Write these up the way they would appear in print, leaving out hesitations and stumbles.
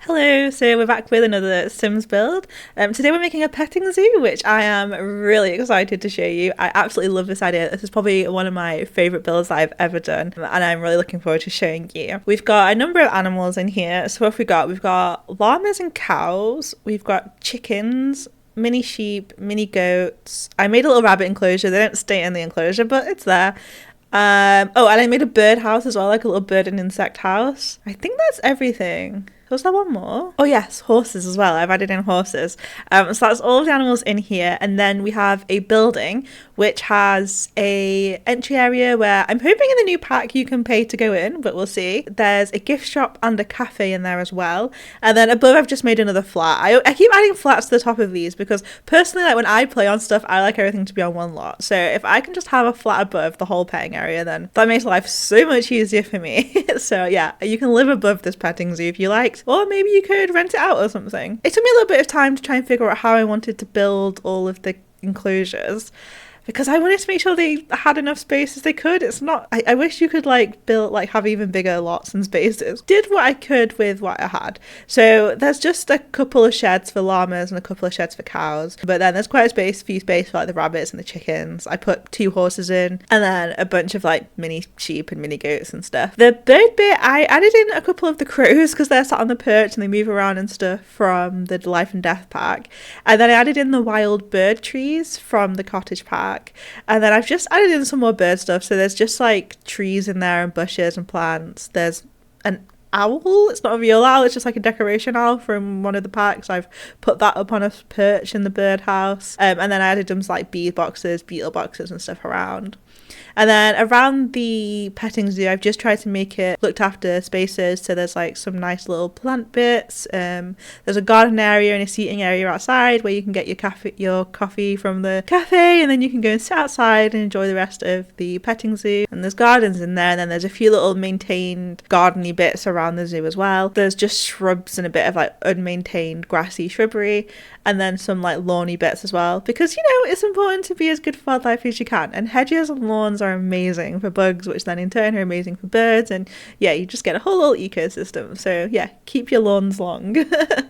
Hello, so we're back with another Sims build. Today we're making a petting zoo, which I am really excited to show you. I absolutely love this idea. This is probably one of my favourite builds that I've ever done, and I'm really looking forward to showing you. We've got a number of animals in here. So what have we got? We've got llamas and cows. We've got chickens, mini sheep, mini goats. I made a little rabbit enclosure. They don't stay in the enclosure, but it's there. Oh, and I made a bird house as well, like a little bird and insect house. I think that's everything. Was there one more? Oh yes, horses as well. I've added in horses. So that's all of the animals in here. And then we have a building which has a entry area where I'm hoping in the new pack you can pay to go in, but we'll see. There's a gift shop and a cafe in there as well. And then above I've just made another flat. I keep adding flats to the top of these because personally, like when I play on stuff, I like everything to be on one lot. So if I can just have a flat above the whole petting area, then that makes life so much easier for me. So yeah, you can live above this petting zoo if you like. Or maybe you could rent it out or something. It took me a little bit of time to try and figure out how I wanted to build all of the enclosures, because I wanted to make sure they had enough space as they could. It's not, I wish you could have even bigger lots and spaces. Did what I could with what I had. So there's just a couple of sheds for llamas and a couple of sheds for cows. But then there's quite a few space for like the rabbits and the chickens. I put 2 horses in and then a bunch of like mini sheep and mini goats and stuff. The bird bit, I added in a couple of the crows because they're sat on the perch and they move around and stuff from the life and death pack. And then I added in the wild bird trees from the cottage pack. And then I've just added in some more bird stuff. So there's just like trees in there and bushes and plants. There's an owl. It's not a real owl. It's just like a decoration owl from one of the packs. I've put that up on a perch in the birdhouse. And then I added some like bee boxes, beetle boxes and stuff around. And then around the petting zoo, I've just tried to make it looked after spaces. So there's like some nice little plant bits. There's a garden area and a seating area outside where you can get your coffee from the cafe, and then you can go and sit outside and enjoy the rest of the petting zoo. And there's gardens in there, and then there's a few little maintained gardeny bits around the zoo as well. There's just shrubs and a bit of like unmaintained grassy shrubbery, and then some like lawny bits as well, because it's important to be as good for wildlife as you can, and hedges and lawns are amazing for bugs, which then in turn are amazing for birds, and yeah, you just get a whole little ecosystem. So yeah, keep your lawns long.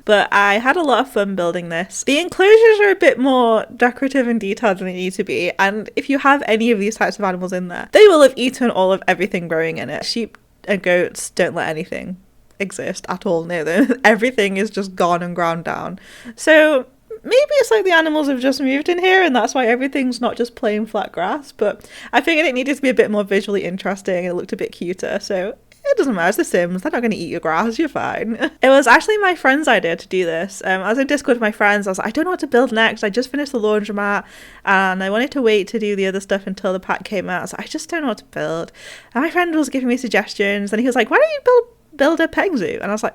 But I had a lot of fun building this. The enclosures are a bit more decorative and detailed than they need to be, and if you have any of these types of animals in there, they will have eaten all of everything growing in it. Sheep and goats don't let anything exist at all near them. Everything is just gone and ground down. So maybe it's like the animals have just moved in here and that's why everything's not just plain flat grass, but I figured it needed to be a bit more visually interesting and it looked a bit cuter. So it doesn't matter, it's The Sims, they're not going to eat your grass, you're fine. It was actually my friend's idea to do this. I was in Discord with my friends, I was like, I don't know what to build next, I just finished the laundromat and I wanted to wait to do the other stuff until the pack came out, so I just don't know what to build. And my friend was giving me suggestions and he was like, why don't you build a petting zoo? And I was like,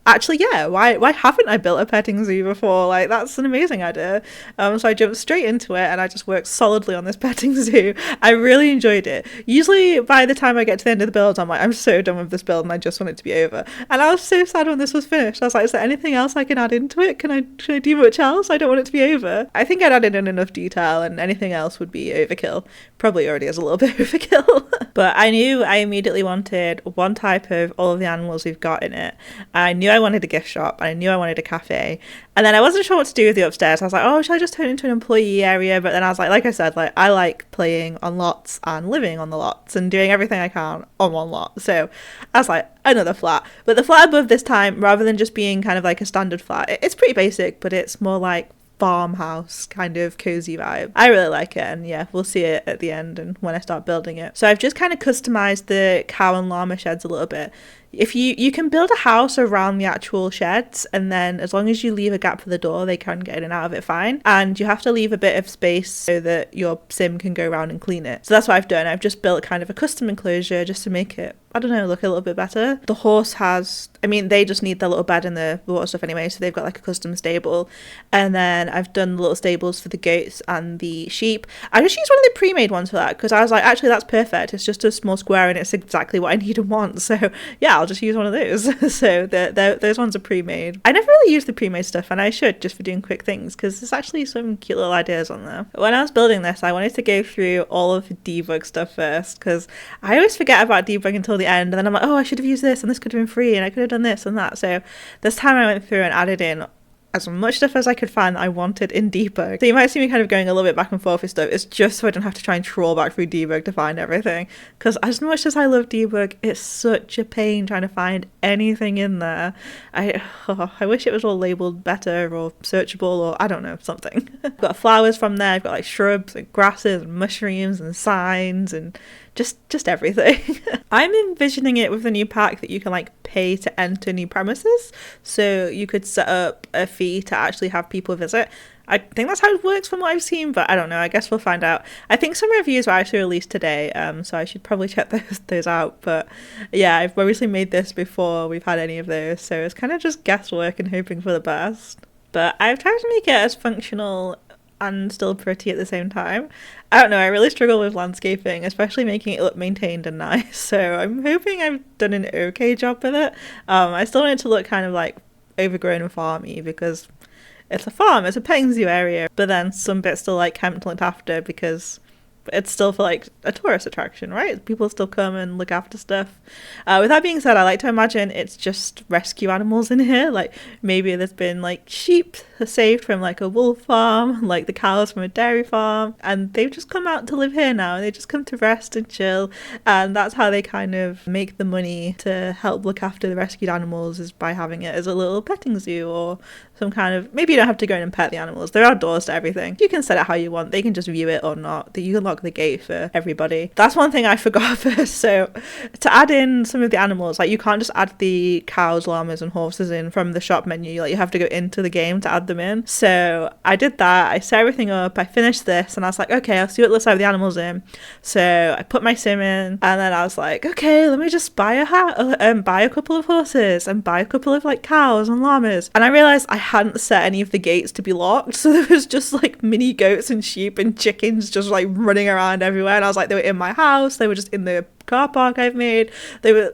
actually, yeah, why haven't I built a petting zoo before? Like, that's an amazing idea. So I jumped straight into it and I just worked solidly on this petting zoo. I really enjoyed it. Usually by the time I get to the end of the build, I'm like, I'm so done with this build and I just want it to be over. And I was so sad when this was finished. I was like, is there anything else I can add into it? Should I do much else? I don't want it to be over. I think I'd added in enough detail and anything else would be overkill. Probably already is a little bit overkill. But I knew I immediately wanted one type of all of the animals we've got in it. I knew I wanted a gift shop and I knew I wanted a cafe, and then I wasn't sure what to do with the upstairs. I was like, oh, should I just turn it into an employee area? But then I was like I said, like I like playing on lots and living on the lots and doing everything I can on one lot. So I was like, another flat. But the flat above this time, rather than just being kind of like a standard flat, it's pretty basic, but it's more like farmhouse kind of cozy vibe. I really like it, and yeah, we'll see it at the end and when I start building it. So I've just kind of customized the cow and llama sheds a little bit. If you can build a house around the actual sheds, and then as long as you leave a gap for the door, they can get in and out of it fine. And you have to leave a bit of space so that your sim can go around and clean it. So that's what I've done. I've just built kind of a custom enclosure just to make it, I don't know, look a little bit better. The horse has, they just need their little bed and the water stuff anyway, so they've got like a custom stable. And then I've done the little stables for the goats and the sheep. I just used one of the pre-made ones for that because I was like, actually that's perfect. It's just a small square and it's exactly what I need and want. So yeah, I'll just use one of those. So those ones are pre-made. I never really use the pre-made stuff, and I should, just for doing quick things, because there's actually some cute little ideas on there. When I was building this, I wanted to go through all of the debug stuff first, because I always forget about debug until the end, and then I'm like, oh, I should have used this, and this could have been free, and I could have done this and that. So this time I went through and added in as much stuff as I could find that I wanted in debug. So you might see me kind of going a little bit back and forth with stuff. It's just so I don't have to try and trawl back through debug to find everything. Because as much as I love debug, it's such a pain trying to find anything in there. I wish it was all labeled better or searchable or I don't know, something. I've got flowers from there. I've got like shrubs and grasses and mushrooms and signs and just everything. I'm envisioning it with the new pack that you can like pay to enter new premises, so you could set up a fee to actually have people visit. I think that's how it works from what I've seen, but I don't know, I guess we'll find out. I think some reviews were actually released today, so I should probably check those out. But yeah, I've obviously made this before we've had any of those, so it's kind of just guesswork and hoping for the best. But I've tried to make it as functional and still pretty at the same time. I don't know, I really struggle with landscaping, especially making it look maintained and nice, so I'm hoping I've done an okay job with it. I still want it to look kind of like overgrown and farmy because it's a farm, it's a petting zoo area, but then some bits still like kept looked after because it's still for like a tourist attraction, right? People still come and look after stuff. With that being said, I like to imagine it's just rescue animals in here. Like maybe there's been like sheep saved from like a wool farm, like the cows from a dairy farm, and they've just come out to live here now and they just come to rest and chill, and that's how they kind of make the money to help look after the rescued animals, is by having it as a little petting zoo or some kind of, maybe you don't have to go in and pet the animals, they're outdoors to everything, you can set it how you want, they can just view it or not, you can lock the gate for everybody. That's one thing I forgot first. So to add in some of the animals, like you can't just add the cows, llamas and horses in from the shop menu, like you have to go into the game to add them in. So I did that, I set everything up, I finished this, and I was like, okay, I'll see what looks like with the animals in. So I put my sim in, and then I was like, okay, let me just buy a couple of horses and buy a couple of like cows and llamas. And I realized I hadn't set any of the gates to be locked, so there was just like mini goats and sheep and chickens just like running around everywhere, and I was like, they were in my house, they were just in the car park I've made, they were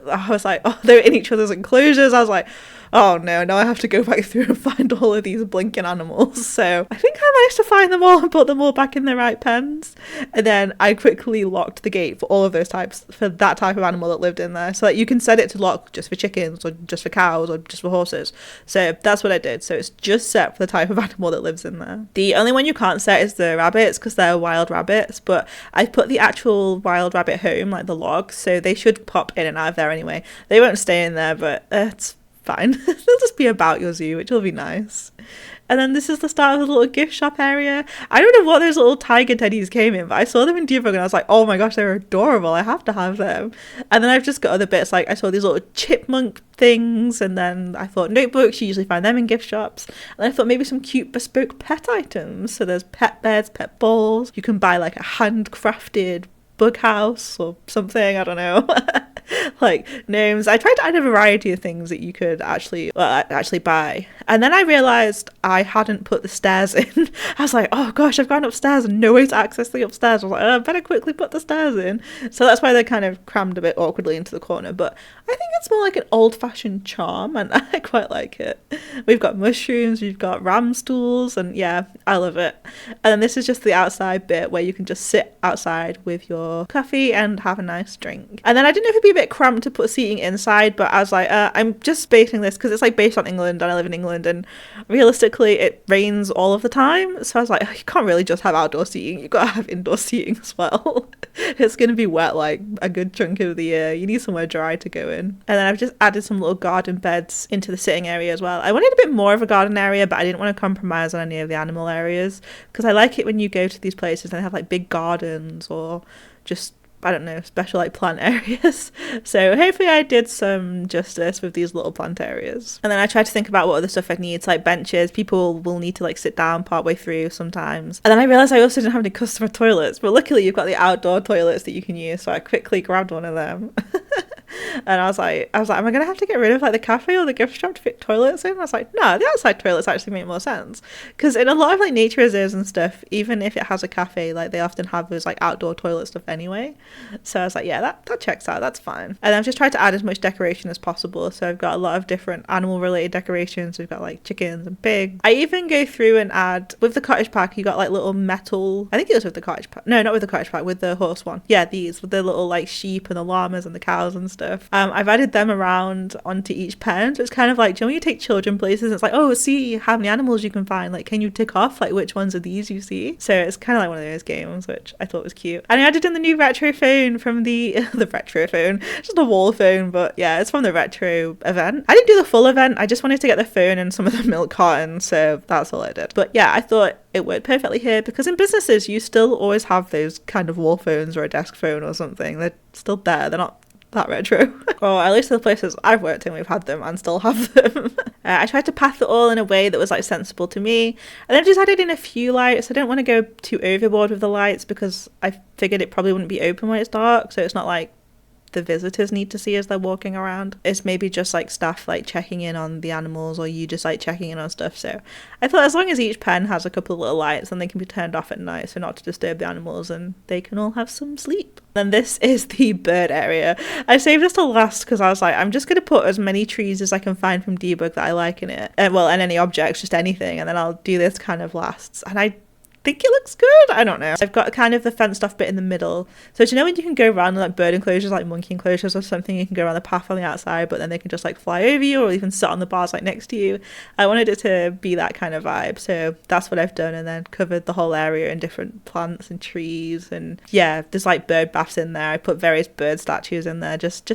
in each other's enclosures. I was like, oh no, now I have to go back through and find all of these blinking animals. So I think I managed to find them all and put them all back in their right pens, and then I quickly locked the gate for all of those types, for that type of animal that lived in there, so that you can set it to lock just for chickens or just for cows or just for horses. So that's what I did, so it's just set for the type of animal that lives in there. The only one you can't set is the rabbits, because they're wild rabbits, but I put the actual wild rabbit home, like the log, so they should pop in and out of there anyway. They won't stay in there, but it's fine. They'll just be about your zoo, which will be nice. And then this is the start of the little gift shop area. I don't know what those little tiger teddies came in, but I saw them in debug and I was like, oh my gosh, they're adorable, I have to have them. And then I've just got other bits, like I saw these little chipmunk things, and then I thought notebooks, you usually find them in gift shops. And I thought maybe some cute bespoke pet items. So there's pet beds, pet balls, you can buy like a handcrafted bug house or something, I don't know. Like gnomes. I tried to add a variety of things that you could actually buy, and then I realized I hadn't put the stairs in. I was like, oh gosh, I've gone upstairs and no way to access the upstairs. I was like, oh, I better quickly put the stairs in. So that's why they're kind of crammed a bit awkwardly into the corner, but I think it's more like an old-fashioned charm, and I quite like it. We've got mushrooms, we've got ram stools, and yeah, I love it. And then this is just the outside bit where you can just sit outside with your coffee and have a nice drink. And then I didn't know if it'd be a bit cramped to put seating inside, but I was like, I'm just basing this because it's like based on England and I live in England, and realistically it rains all of the time, so I was like, oh, you can't really just have outdoor seating, you've got to have indoor seating as well. It's going to be wet like a good chunk of the year, you need somewhere dry to go in. And then I've just added some little garden beds into the sitting area as well. I wanted a bit more of a garden area, but I didn't want to compromise on any of the animal areas, because I like it when you go to these places and they have like big gardens or just, I don't know, special like plant areas. So hopefully I did some justice with these little plant areas. And then I tried to think about what other stuff I need, so like benches, people will need to like sit down partway through sometimes. And then I realized I also didn't have any customer toilets, but luckily you've got the outdoor toilets that you can use, so I quickly grabbed one of them. And I was like, am I gonna have to get rid of like the cafe or the gift shop to fit toilets in? I was like, no, the outside toilets actually make more sense, because in a lot of like nature reserves and stuff, even if it has a cafe, like they often have those like outdoor toilet stuff anyway. So I was like, yeah, that checks out, that's fine. And I've just tried to add as much decoration as possible, so I've got a lot of different animal related decorations. We've got like chickens and pigs. I even go through and add, with the cottage pack, you got like little metal, I think it was with the cottage pack, no, not with the cottage pack, with the horse one, yeah, these with the little like sheep and the llamas and the cows and stuff. stuff. I've added them around onto each pen, so it's kind of like, do you know when you take children places, it's like, oh, see how many animals you can find, like, can you tick off like which ones of these you see? So it's kind of like one of those games, which I thought was cute. And I added in the new retro phone from the retro phone, just a wall phone, but yeah, it's from the retro event. I didn't do the full event, I just wanted to get the phone and some of the milk carton, so that's all I did. But yeah, I thought it worked perfectly here, because in businesses you still always have those kind of wall phones or a desk phone or something. They're still there, they're not that retro. Or at least the places I've worked in, we've had them and still have them. I tried to path it all in a way that was like sensible to me, and then just added in a few lights. I didn't want to go too overboard with the lights because I figured it probably wouldn't be open when it's dark, so it's not like the visitors need to see as they're walking around. It's maybe just like staff like checking in on the animals, or you just like checking in on stuff. So I thought as long as each pen has a couple of little lights, then they can be turned off at night, so not to disturb the animals, and they can all have some sleep. And this is the bird area. I saved this to last because I was like, I'm just going to put as many trees as I can find from debug that I like in it, and any objects, just anything, and then I'll do this kind of last. And I think it looks good. I don't know. I've got kind of the fenced off bit in the middle. So do you know when you can go around like bird enclosures, like monkey enclosures or something, you can go around the path on the outside, but then they can just like fly over you or even sit on the bars like next to you. I wanted it to be that kind of vibe. So that's what I've done, and then covered the whole area in different plants and trees. And yeah, there's like bird baths in there. I put various bird statues in there, just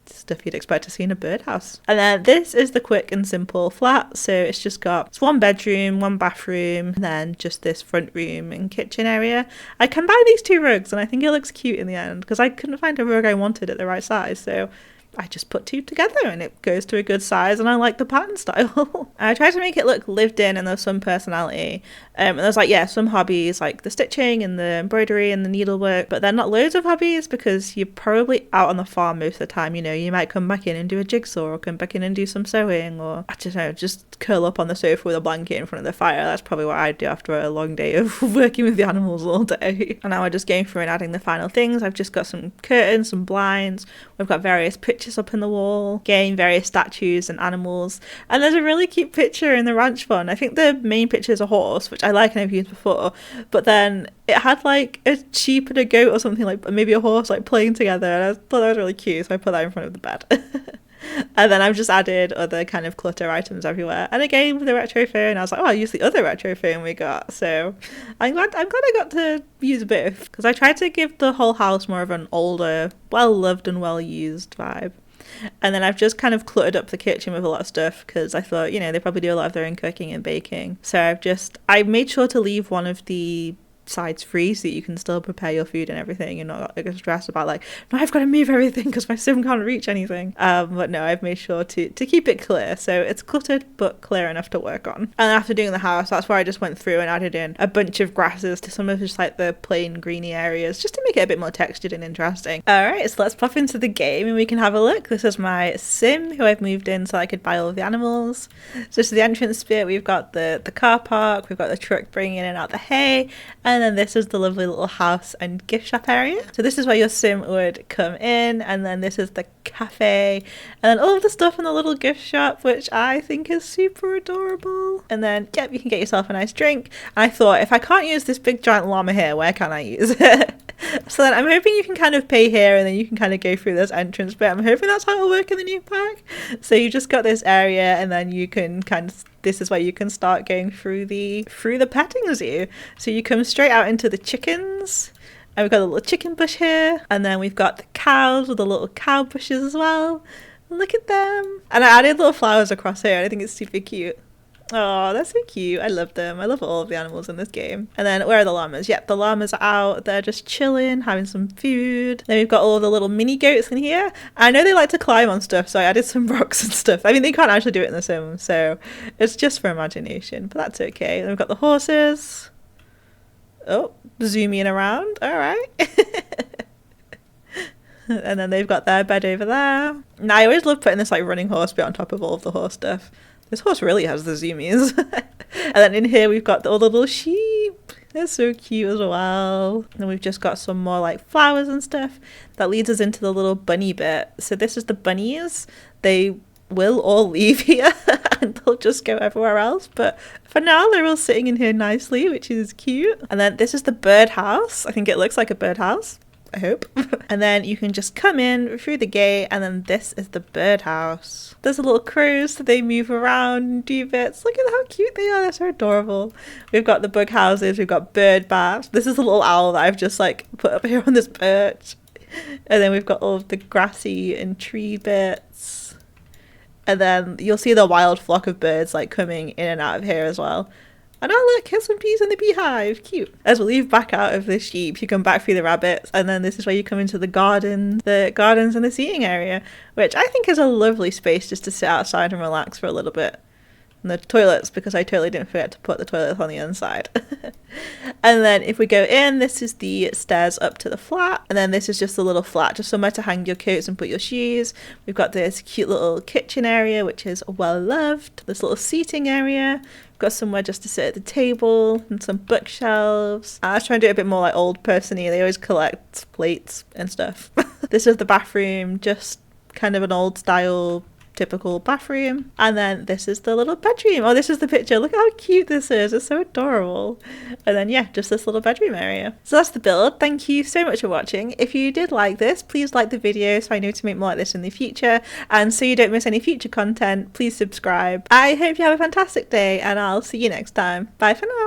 stuff you'd expect to see in a birdhouse. And then this is the quick and simple flat. So it's one bedroom, one bathroom, and then just this front room and kitchen area. I combined these two rugs and I think it looks cute in the end because I couldn't find a rug I wanted at the right size, so I just put two together and it goes to a good size, and I like the pattern style. I tried to make it look lived in and there's some personality. And there's like, yeah, some hobbies like the stitching and the embroidery and the needlework, but they're not loads of hobbies because you're probably out on the farm most of the time. You know, you might come back in and do a jigsaw, or come back in and do some sewing, or I don't know, just curl up on the sofa with a blanket in front of the fire. That's probably what I'd do after a long day of working with the animals all day. And now we're just going through and adding the final things. I've just got some curtains, some blinds. We've got various pictures up in the wall, again, various statues and animals. And there's a really cute picture in the ranch one. I think the main picture is a horse, which I like and I've used before, but then it had like a sheep and a goat or something, like maybe a horse, like playing together, and I thought that was really cute, so I put that in front of the bed. And then I've just added other kind of clutter items everywhere, and again with the retro phone I was like, oh, I'll use the other retro phone we got. So I'm glad I got to use both, because I tried to give the whole house more of an older, well loved and well used vibe. And then I've just kind of cluttered up the kitchen with a lot of stuff because I thought, you know, they probably do a lot of their own cooking and baking. So I made sure to leave one of the sides free so that you can still prepare your food and everything, and not like stressed about like, no, I've got to move everything because my sim can't reach anything. But no, I've made sure to keep it clear, so it's cluttered but clear enough to work on. And after doing the house, that's where I just went through and added in a bunch of grasses to some of just like the plain greeny areas, just to make it a bit more textured and interesting. Alright, so let's pop into the game and we can have a look. This is my sim who I've moved in so I could buy all of the animals. So this is the entrance bit. We've got the car park, we've got the truck bringing in and out the hay, and then this is the lovely little house and gift shop area. So this is where your sim would come in, and then this is the cafe, and then all of the stuff in the little gift shop, which I think is super adorable. And then, yep, you can get yourself a nice drink. And I thought, if I can't use this big giant llama here, where can I use it? So then I'm hoping you can kind of pay here and then you can kind of go through this entrance bit. I'm hoping that's how it'll work in the new pack. So you just got this area, and then you can kind of, this is where you can start going through the petting zoo. So you come straight out into the chickens, and we've got a little chicken bush here, and then we've got the cows with the little cow bushes as well. Look at them. And I added little flowers across here, and I think it's super cute. Oh, that's so cute. I love them. I love all of the animals in this game. And then where are the llamas? Yep, the llamas are out. They're just chilling, having some food. Then we've got all the little mini goats in here. I know they like to climb on stuff, so I added some rocks and stuff. I mean, they can't actually do it in the sim, so it's just for imagination, but that's okay. Then we've got the horses. Oh, zooming around. All right. And then they've got their bed over there. Now, I always love putting this like running horse bit on top of all of the horse stuff. This horse really has the zoomies. And then in here we've got all the little sheep. They're so cute as well. And we've just got some more like flowers and stuff. That leads us into the little bunny bit. So this is the bunnies. They will all leave here and they'll just go everywhere else. But for now they're all sitting in here nicely, which is cute. And then this is the birdhouse. I think it looks like a birdhouse. I hope. And then you can just come in through the gate, and then this is the birdhouse. There's a little crows, so they move around and do bits. Look at how cute they are, they're so adorable. We've got the bug houses, we've got bird baths. This is a little owl that I've just like put up here on this perch. And then we've got all of the grassy and tree bits. And then you'll see the wild flock of birds like coming in and out of here as well. And oh look, here's some bees in the beehive, cute. As we leave back out of the sheep, you come back through the rabbits, and then this is where you come into the gardens and the seating area, which I think is a lovely space just to sit outside and relax for a little bit. And the toilets, because I totally didn't forget to put the toilets on the inside. And then if we go in, this is the stairs up to the flat, and then this is just a little flat, just somewhere to hang your coats and put your shoes. We've got this cute little kitchen area, which is well loved. This little seating area. We've got somewhere just to sit at the table and some bookshelves. I was trying to do it a bit more like old person-y. They always collect plates and stuff. This is the bathroom, just kind of an old style typical bathroom. And then this is the little bedroom. Oh, this is the picture. Look how cute this is. It's so adorable. And then yeah, just this little bedroom area. So that's the build. Thank you so much for watching. If you did like this, please like the video so I know to make more like this in the future, and so you don't miss any future content, please subscribe. I hope you have a fantastic day, and I'll see you next time. Bye for now.